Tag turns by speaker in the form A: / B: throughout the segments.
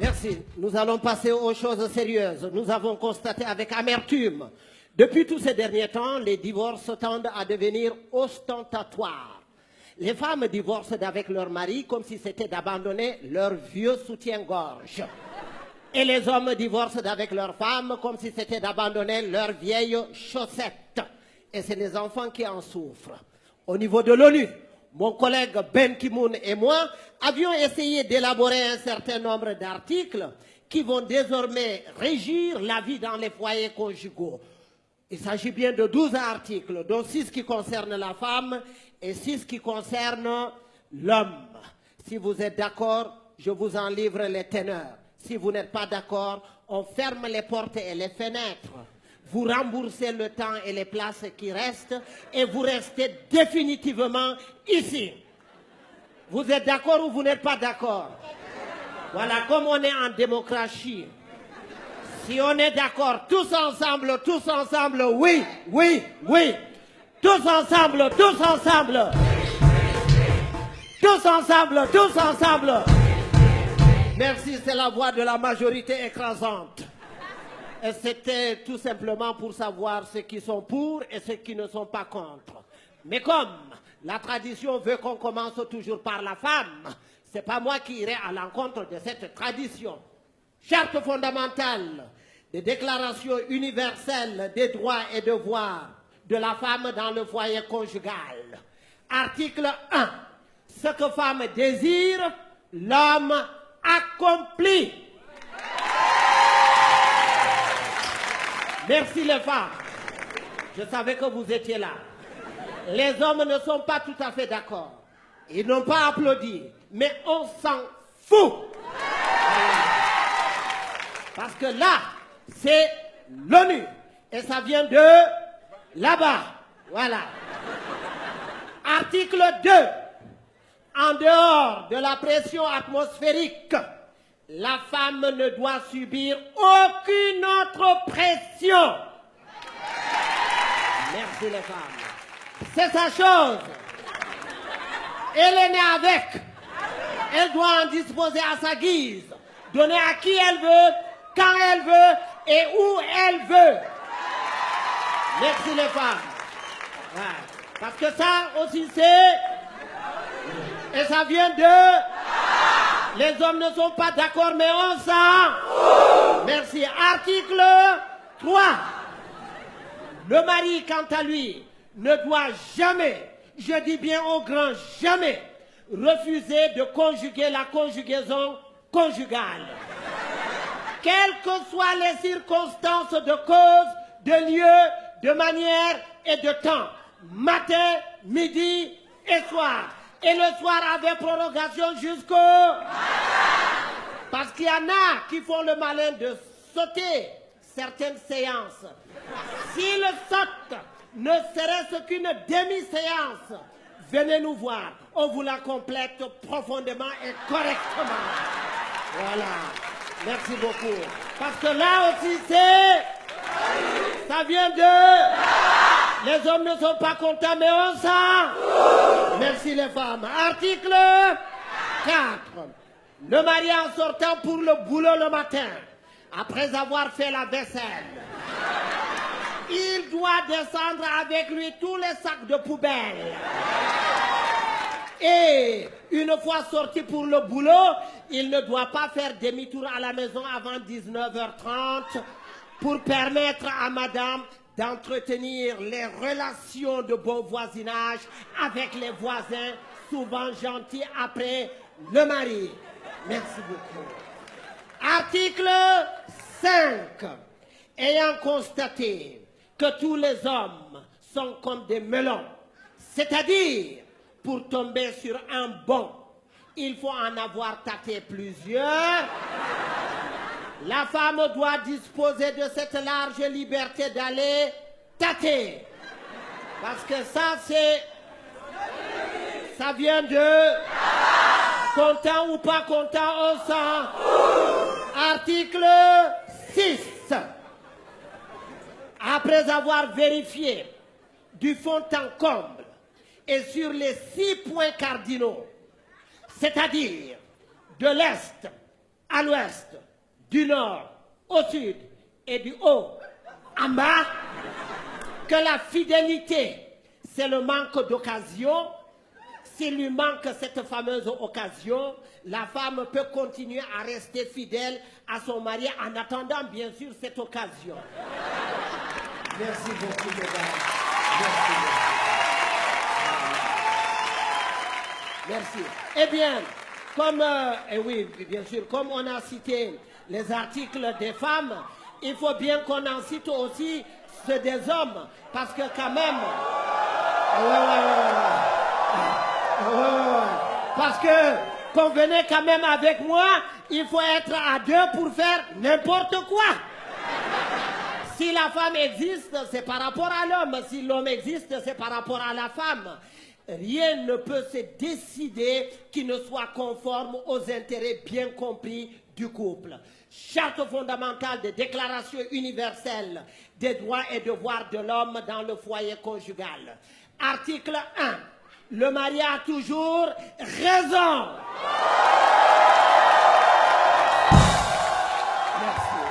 A: Merci. Nous allons passer aux choses sérieuses. Nous avons constaté avec amertume, depuis tous ces derniers temps, les divorces tendent à devenir ostentatoires. Les femmes divorcent avec leur mari comme si c'était d'abandonner leur vieux soutien-gorge. Et les hommes divorcent avec leurs femmes comme si c'était d'abandonner leurs vieilles chaussettes. Et c'est les enfants qui en souffrent. Au niveau de l'ONU, mon collègue Ben Ki-moon et moi avions essayé d'élaborer un certain nombre d'articles qui vont désormais régir la vie dans les foyers conjugaux. Il s'agit bien de 12 articles, dont 6 qui concernent la femme et 6 qui concernent l'homme. Si vous êtes d'accord, je vous en livre les teneurs. Si vous n'êtes pas d'accord, on ferme les portes et les fenêtres. Vous remboursez le temps et les places qui restent et vous restez définitivement ici. Vous êtes d'accord ou vous n'êtes pas d'accord? Voilà, comme on est en démocratie, si on est d'accord, tous ensemble, oui, oui, oui. Tous ensemble, tous ensemble. Tous ensemble, tous ensemble. Merci, c'est la voix de la majorité écrasante. Et c'était tout simplement pour savoir ceux qui sont pour et ceux qui ne sont pas contre. Mais comme la tradition veut qu'on commence toujours par la femme, c'est pas moi qui irai à l'encontre de cette tradition. Charte fondamentale des déclarations universelles des droits et devoirs de la femme dans le foyer conjugal. Article 1. Ce que femme désire, l'homme accomplit. Merci les femmes. Je savais que vous étiez là. Les hommes ne sont pas tout à fait d'accord. Ils n'ont pas applaudi. Mais on s'en fout. Parce que là, c'est l'ONU. Et ça vient de là-bas. Voilà. Article 2. En dehors de la pression atmosphérique, la femme ne doit subir aucune autre pression. Merci les femmes. C'est sa chose. Elle est née avec. Elle doit en disposer à sa guise. Donner à qui elle veut, quand elle veut et où elle veut. Merci les femmes. Ouais. Parce que ça aussi c'est... Et ça vient de... Les hommes ne sont pas d'accord, mais on s'en... Merci. Article 3. Le mari, quant à lui, ne doit jamais, je dis bien au grand jamais, refuser de conjuguer la conjugaison conjugale. Quelles que soient les circonstances de cause, de lieu, de manière et de temps. Matin, midi et soir. Et le soir avec prorogation jusqu'au... Parce qu'il y en a qui font le malin de sauter certaines séances. S'ils sautent, ne serait-ce qu'une demi-séance, venez nous voir. On vous la complète profondément et correctement. Voilà. Merci beaucoup. Parce que là aussi c'est... Ça vient de... Les hommes ne sont pas contents, mais on s'en... Merci les femmes. Article 4. Le mari en sortant pour le boulot le matin, après avoir fait la vaisselle, il doit descendre avec lui tous les sacs de poubelle. Et une fois sorti pour le boulot, il ne doit pas faire demi-tour à la maison avant 19h30 pour permettre à madame d'entretenir les relations de bon voisinage avec les voisins, souvent gentils après le mari. Merci beaucoup. Article 5. Ayant constaté que tous les hommes sont comme des melons, c'est-à-dire pour tomber sur un bon, il faut en avoir tâté plusieurs. La femme doit disposer de cette large liberté d'aller tâter. Parce que ça, c'est... Ça vient de... Content ou pas content, on sent. Article 6. Après avoir vérifié du fond en comble et sur les 6 points cardinaux, c'est-à-dire de l'Est à l'ouest, du nord, au sud et du haut en bas, que la fidélité, c'est le manque d'occasion. S'il lui manque cette fameuse occasion, la femme peut continuer à rester fidèle à son mari en attendant, bien sûr, cette occasion. Merci beaucoup, mesdames. Merci. Eh bien, comme, oui, bien sûr, comme on a cité les articles des femmes, il faut bien qu'on en cite aussi ceux des hommes, parce que quand même... Parce que, convenez quand même avec moi, il faut être à deux pour faire n'importe quoi. Si la femme existe, c'est par rapport à l'homme. Si l'homme existe, c'est par rapport à la femme. Rien ne peut se décider qui ne soit conforme aux intérêts bien compris du couple. Charte fondamentale des déclarations universelles des droits et devoirs de l'homme dans le foyer conjugal. Article 1. Le mari a toujours raison. Merci.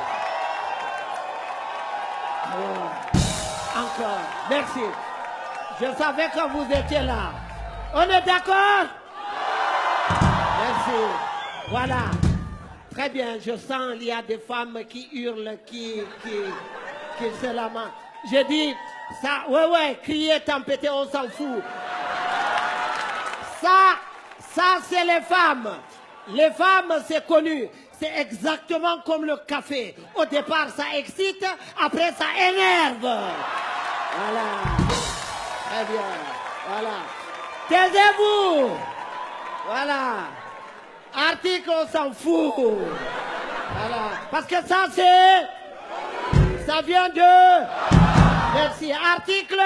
A: Encore. Merci. Je savais que vous étiez là. On est d'accord? Merci. Voilà. Très bien. Je sens qu'il y a des femmes qui hurlent, qui se lamentent. J'ai dit, ça, ouais, crier, tempêter, on s'en fout. Ça c'est les femmes. Les femmes, c'est connu. C'est exactement comme le café. Au départ, ça excite, après, ça énerve. Voilà. Très bien. Voilà. Taisez-vous. Voilà. Article, on s'en fout. Voilà. Parce que ça, ça vient de... Merci. Article.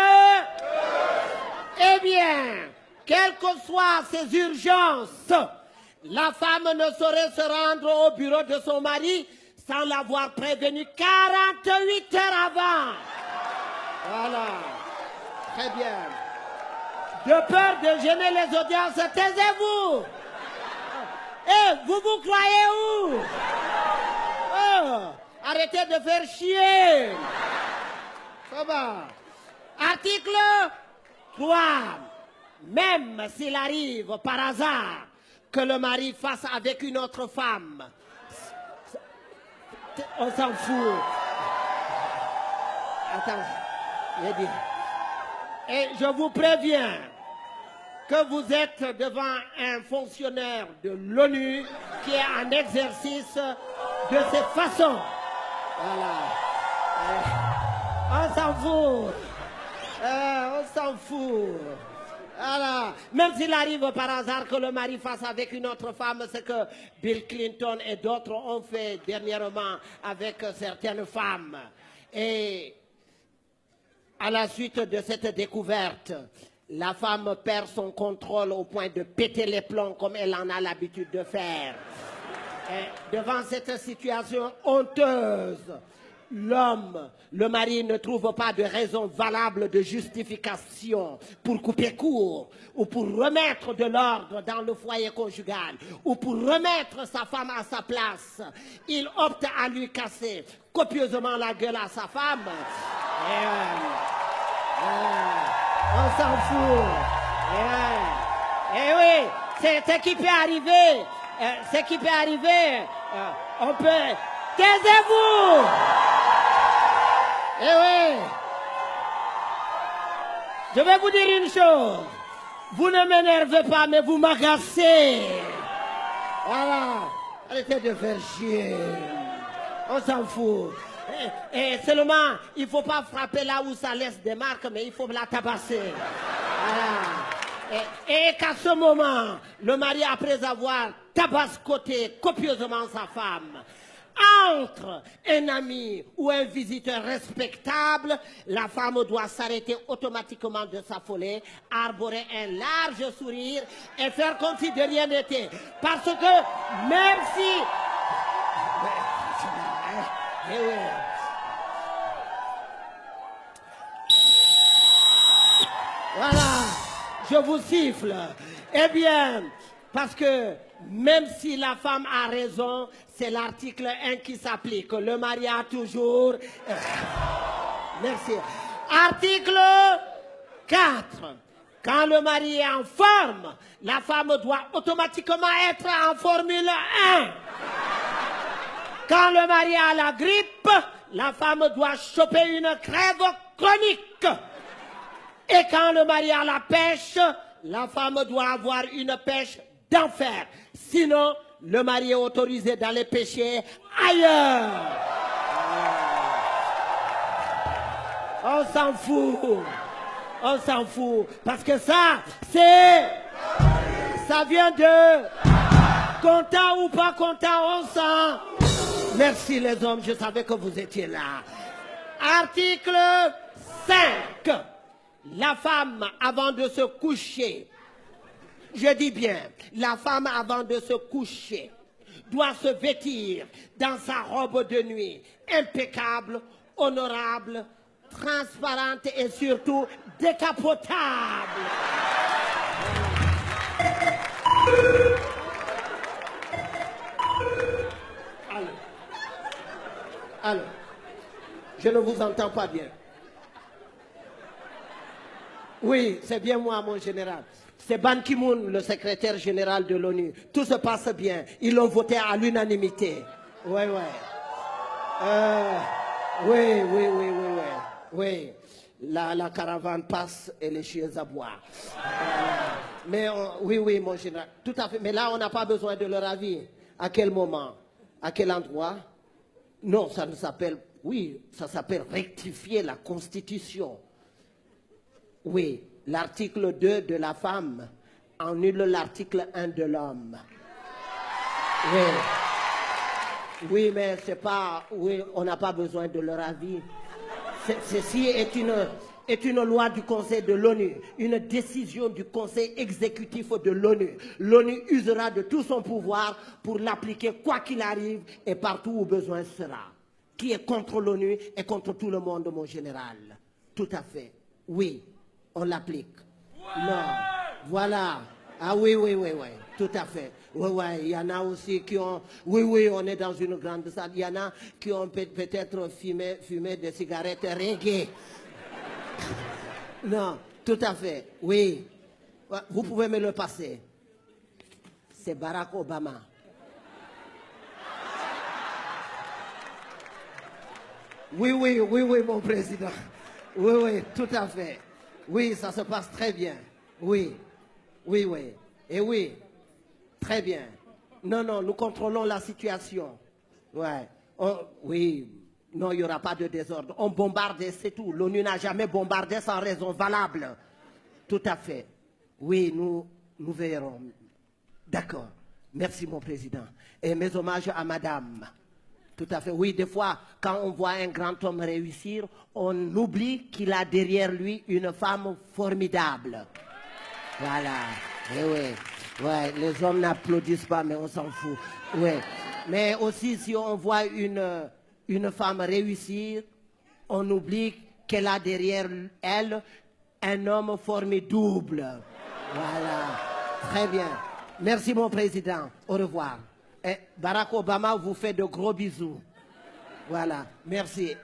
A: Eh bien... Quelles que soient ses urgences, la femme ne saurait se rendre au bureau de son mari sans l'avoir prévenu 48 heures avant. Voilà. Très bien. De peur de gêner les audiences, taisez-vous. Vous croyez où? Oh, arrêtez de faire chier. Ça va. Article 3. Même s'il arrive par hasard que le mari fasse avec une autre femme, on s'en fout. Attends, j'ai dit. Et je vous préviens que vous êtes devant un fonctionnaire de l'ONU qui est en exercice de cette façon. Voilà. On s'en fout. On s'en fout. Voilà. Même s'il arrive par hasard que le mari fasse avec une autre femme, c'est que Bill Clinton et d'autres ont fait dernièrement avec certaines femmes. Et à la suite de cette découverte, la femme perd son contrôle au point de péter les plombs comme elle en a l'habitude de faire. Et devant cette situation honteuse, l'homme, le mari ne trouve pas de raison valable de justification pour couper court ou pour remettre de l'ordre dans le foyer conjugal ou pour remettre sa femme à sa place. Il opte à lui casser copieusement la gueule à sa femme. On s'en fout. Oui, c'est ce qui peut arriver. Ce qui peut arriver. On peut... Taisez-vous! Eh oui! Je vais vous dire une chose. Vous ne m'énervez pas, mais vous m'agacez. Voilà. Arrêtez de faire chier. On s'en fout. Et seulement, il ne faut pas frapper là où ça laisse des marques, mais il faut la tabasser. Voilà. Et qu'à ce moment, le mari, après avoir tabascoté copieusement sa femme, entre un ami ou un visiteur respectable, la femme doit s'arrêter automatiquement de s'affoler, arborer un large sourire et faire comme si de rien n'était. Parce que même si... Voilà, je vous siffle. Eh bien, Parce que même si la femme a raison, c'est l'article 1 qui s'applique. Le mari a toujours... Merci. Article 4. Quand le mari est en forme, la femme doit automatiquement être en Formule 1. Quand le mari a la grippe, la femme doit choper une crève chronique. Et quand le mari a la pêche, la femme doit avoir une pêche d'enfer. Sinon, le mari est autorisé d'aller pêcher ailleurs. On s'en fout. On s'en fout. Parce que ça, ça vient de content ou pas content, on s'en... Merci les hommes, je savais que vous étiez là. Article 5. La femme, avant de se coucher, je dis bien, la femme, avant de se coucher, doit se vêtir dans sa robe de nuit, impeccable, honorable, transparente et surtout décapotable. Alors, je ne vous entends pas bien. Oui, c'est bien moi, mon général. C'est Ban Ki-moon, le secrétaire général de l'ONU. Tout se passe bien. Ils l'ont voté à l'unanimité. Oui, oui. Oui. La caravane passe et les chiens aboient. Oui, mon général. Tout à fait. Mais là, on n'a pas besoin de leur avis. À quel moment? À quel endroit? Non, ça ne s'appelle... Oui, ça s'appelle rectifier la Constitution. Oui, l'article 2 de la femme annule l'article 1 de l'homme. Oui, mais c'est pas... Oui, on n'a pas besoin de leur avis. Ceci est une loi du Conseil de l'ONU, une décision du Conseil exécutif de l'ONU. L'ONU usera de tout son pouvoir pour l'appliquer quoi qu'il arrive et partout où besoin sera. Qui est contre l'ONU et contre tout le monde, mon général. Tout à fait. Oui, on l'applique. Non, voilà. Ah oui, tout à fait. Oui, il y en a aussi qui ont... Oui, on est dans une grande salle. Il y en a qui ont peut-être fumé des cigarettes reggae. Non, tout à fait, oui. Vous pouvez me le passer. C'est Barack Obama. Oui, mon président. Oui, tout à fait. Oui, ça se passe très bien. Oui. Et oui, très bien. Non, nous contrôlons la situation. Ouais. Oui, non, il n'y aura pas de désordre. On bombarde, c'est tout. L'ONU n'a jamais bombardé sans raison valable. Tout à fait. Oui, nous verrons. D'accord. Merci, mon président. Et mes hommages à madame. Tout à fait. Oui, des fois, quand on voit un grand homme réussir, on oublie qu'il a derrière lui une femme formidable. Voilà. Oui, les hommes n'applaudissent pas, mais on s'en fout. Oui. Mais aussi, si on voit une femme réussir, on oublie qu'elle a derrière elle un homme formidable. Voilà. Très bien. Merci, mon président. Au revoir. Et Barack Obama vous fait de gros bisous. Voilà. Merci.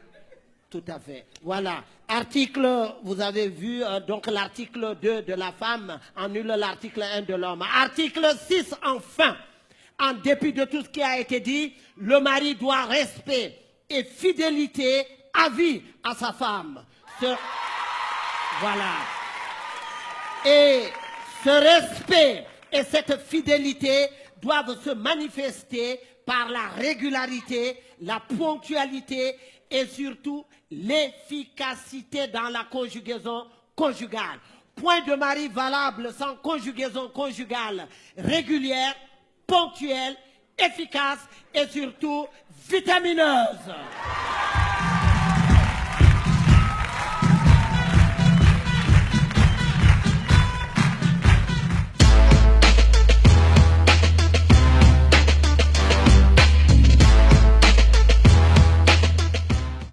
A: Tout à fait. Voilà. Article, vous avez vu, donc l'article 2 de la femme annule l'article 1 de l'homme. Article 6, enfin. En dépit de tout ce qui a été dit, le mari doit respect et fidélité à vie à sa femme. Voilà. Et ce respect et cette fidélité doivent se manifester par la régularité, la ponctualité et surtout l'efficacité dans la conjugaison conjugale. Point de mari valable sans conjugaison conjugale régulière, ponctuelle, efficace et surtout vitamineuse.